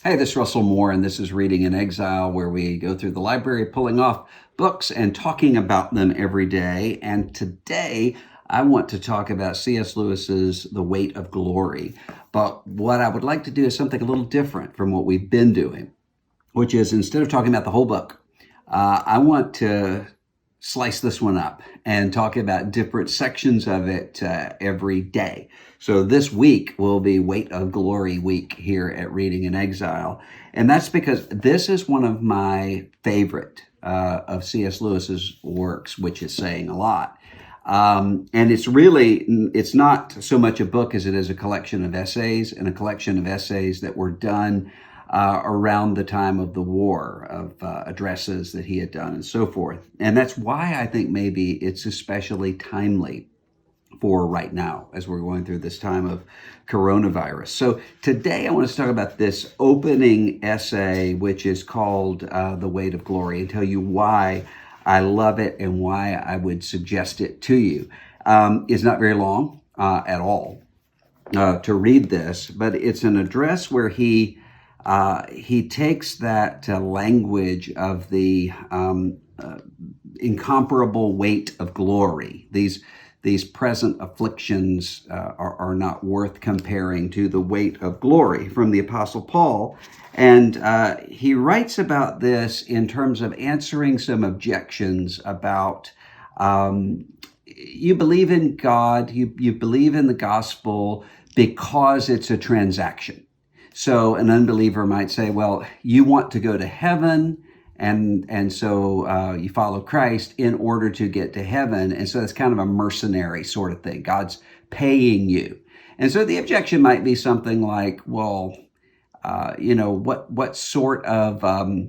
Hey, this is Russell Moore, and this is Reading in Exile, where we go through the library pulling off books and talking about them every day. And today, I want to talk about C.S. Lewis's The Weight of Glory. But what I would like to do is something a little different from what we've been doing, which is instead of talking about the whole book, I want to slice this one up and talk about different sections of it every day. So this week will be Weight of Glory week here at Reading in Exile. And that's because this is one of my favorite of C.S. Lewis's works, which is saying a lot. And it's not so much a book as it is a collection of essays, and a collection of essays that were done around the time of the war, of addresses that he had done and so forth. And that's why I think maybe it's especially timely for right now as we're going through this time of coronavirus. So today I want to talk about this opening essay, which is called The Weight of Glory, and tell you why I love it and why I would suggest it to you. It's not very long at all to read this, but it's an address where he takes that language of the incomparable weight of glory. These present afflictions are not worth comparing to the weight of glory from the Apostle Paul. And he writes about this in terms of answering some objections about you believe in God, you believe in the gospel because it's a transaction. So an unbeliever might say, well, you want to go to heaven, and so you follow Christ in order to get to heaven. And so it's kind of a mercenary sort of thing. God's paying you. And so the objection might be something like, well, what sort of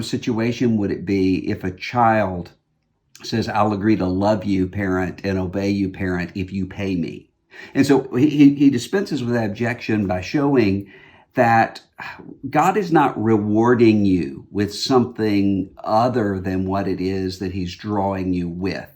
situation would it be if a child says, I'll agree to love you, parent, and obey you, parent, if you pay me? And so he dispenses with that objection by showing that God is not rewarding you with something other than what it is that he's drawing you with.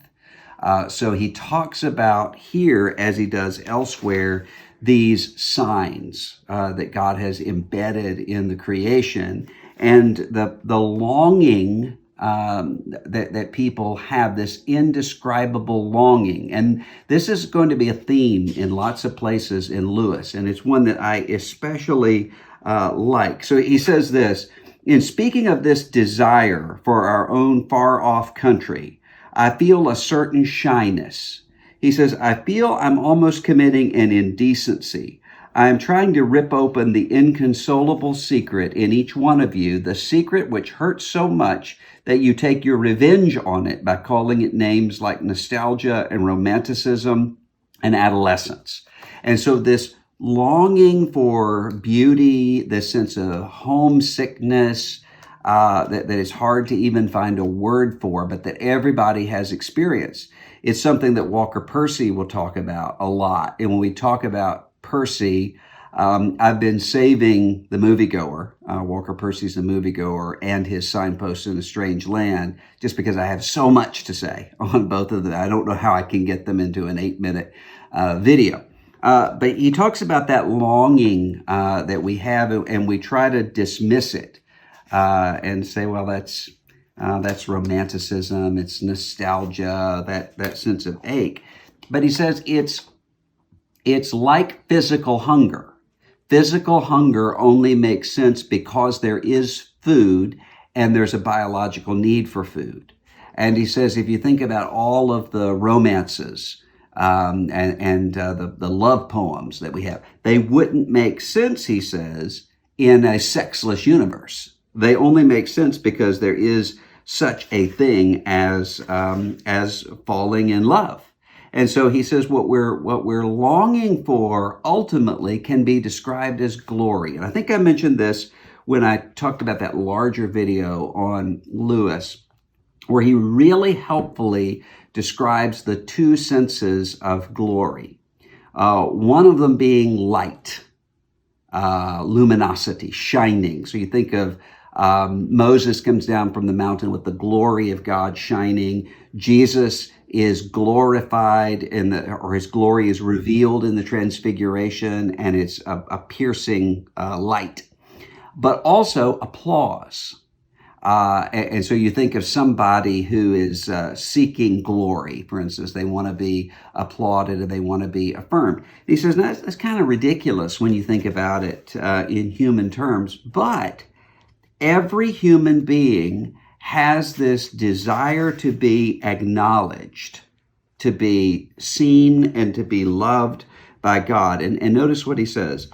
So he talks about here, as he does elsewhere, these signs that God has embedded in the creation, and the longing that people have, this indescribable longing. And this is going to be a theme in lots of places in Lewis, and it's one that I especially like. So he says this, in speaking of this desire for our own far-off country, I feel a certain shyness. He says, I feel I'm almost committing an indecency. I am trying to rip open the inconsolable secret in each one of you, the secret which hurts so much that you take your revenge on it by calling it names like nostalgia and romanticism and adolescence. And so this longing for beauty, this sense of homesickness that is hard to even find a word for, but that everybody has experienced. It's something that Walker Percy will talk about a lot. And when we talk about Percy, I've been saving The Moviegoer, Walker Percy's The Moviegoer, and his Signposts in a Strange Land, just because I have so much to say on both of them. I don't know how I can get them into an 8-minute video. But he talks about that longing that we have, and we try to dismiss it and say, well, that's romanticism, it's nostalgia, that sense of ache. But he says it's like physical hunger. Physical hunger only makes sense because there is food and there's a biological need for food. And he says, if you think about all of the romances and the love poems that we have, they wouldn't make sense, he says, in a sexless universe. They only make sense because there is such a thing as falling in love. And so he says what we're longing for ultimately can be described as glory. And I think I mentioned this when I talked about that larger video on Lewis, where he really helpfully describes the two senses of glory. One of them being light, luminosity, shining. So you think of Moses comes down from the mountain with the glory of God shining. Jesus is glorified or his glory is revealed in the transfiguration, and it's a piercing light. but also applause. And so you think of somebody who is seeking glory, for instance, they want to be applauded or they want to be affirmed. He says, no, that's kind of ridiculous when you think about it in human terms, but every human being has this desire to be acknowledged, to be seen, and to be loved by God. And notice what he says.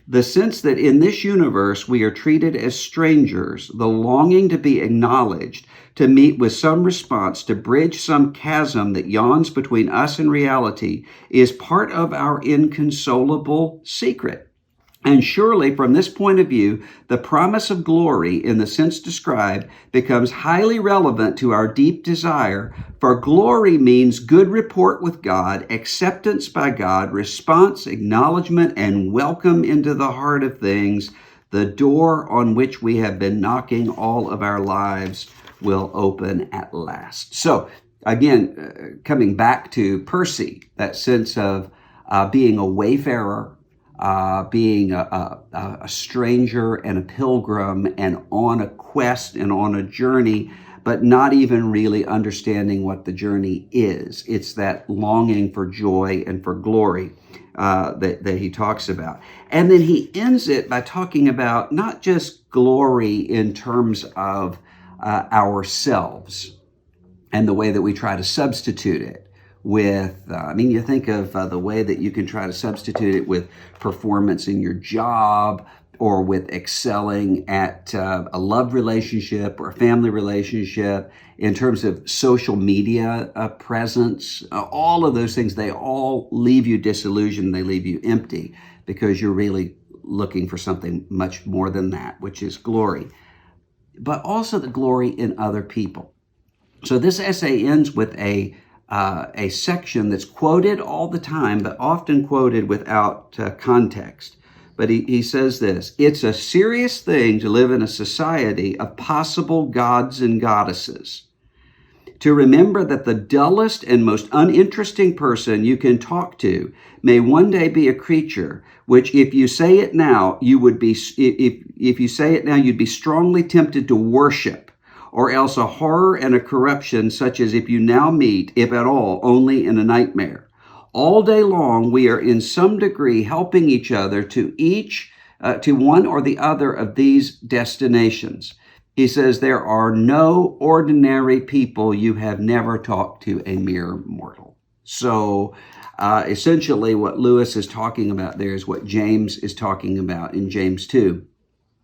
The sense that in this universe we are treated as strangers, the longing to be acknowledged, to meet with some response, to bridge some chasm that yawns between us and reality, is part of our inconsolable secret. And surely, from this point of view, the promise of glory, in the sense described, becomes highly relevant to our deep desire, for glory means good report with God, acceptance by God, response, acknowledgement, and welcome into the heart of things. The door on which we have been knocking all of our lives will open at last. So, again, coming back to Percy, that sense of being a wayfarer, being a stranger and a pilgrim and on a quest and on a journey, but not even really understanding what the journey is. It's that longing for joy and for glory that he talks about. And then he ends it by talking about not just glory in terms of ourselves and the way that we try to substitute it with, you think of the way that you can try to substitute it with performance in your job or with excelling at a love relationship or a family relationship, in terms of social media presence. All of those things, they all leave you disillusioned. They leave you empty because you're really looking for something much more than that, which is glory, but also the glory in other people. So this essay ends with a section that's quoted all the time, but often quoted without context. But he says this: it's a serious thing to live in a society of possible gods and goddesses. To remember that the dullest and most uninteresting person you can talk to may one day be a creature which, if you say it now, you'd be strongly tempted to worship, or else a horror and a corruption such as if you now meet, if at all, only in a nightmare. All day long, we are in some degree helping each other to one or the other of these destinations. He says there are no ordinary people you have never talked to a mere mortal. So essentially what Lewis is talking about there is what James is talking about in James 2,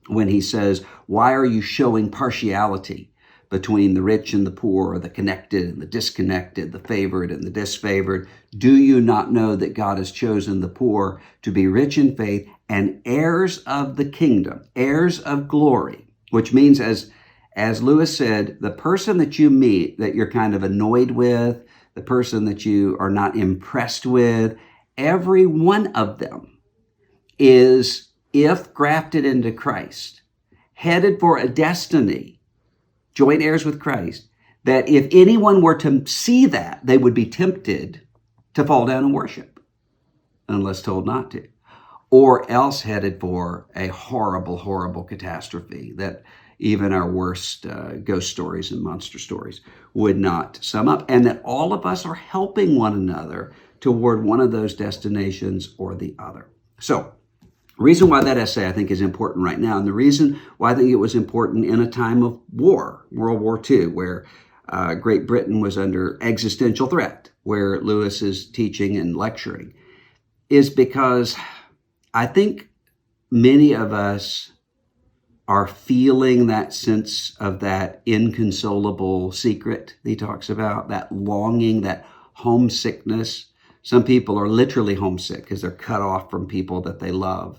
when he says, why are you showing partiality between the rich and the poor, or the connected and the disconnected, the favored and the disfavored? Do you not know that God has chosen the poor to be rich in faith and heirs of the kingdom, heirs of glory? Which means, as Lewis said, the person that you meet that you're kind of annoyed with, the person that you are not impressed with, every one of them is, if grafted into Christ, headed for a destiny, joint heirs with Christ, that if anyone were to see that, they would be tempted to fall down and worship, unless told not to, or else headed for a horrible, horrible catastrophe that even our worst ghost stories and monster stories would not sum up, and that all of us are helping one another toward one of those destinations or the other. So, the reason why that essay, I think, is important right now, and the reason why I think it was important in a time of war, World War II, where Great Britain was under existential threat, where Lewis is teaching and lecturing, is because I think many of us are feeling that sense of that inconsolable secret he talks about, that longing, that homesickness. Some people are literally homesick because they're cut off from people that they love.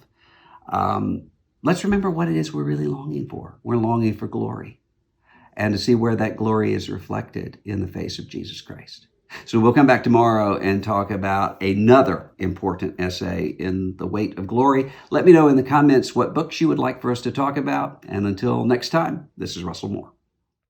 Let's remember what it is we're really longing for. We're longing for glory, and to see where that glory is reflected in the face of Jesus Christ. So we'll come back tomorrow and talk about another important essay in The Weight of Glory. Let me know in the comments what books you would like for us to talk about. And until next time, this is Russell Moore.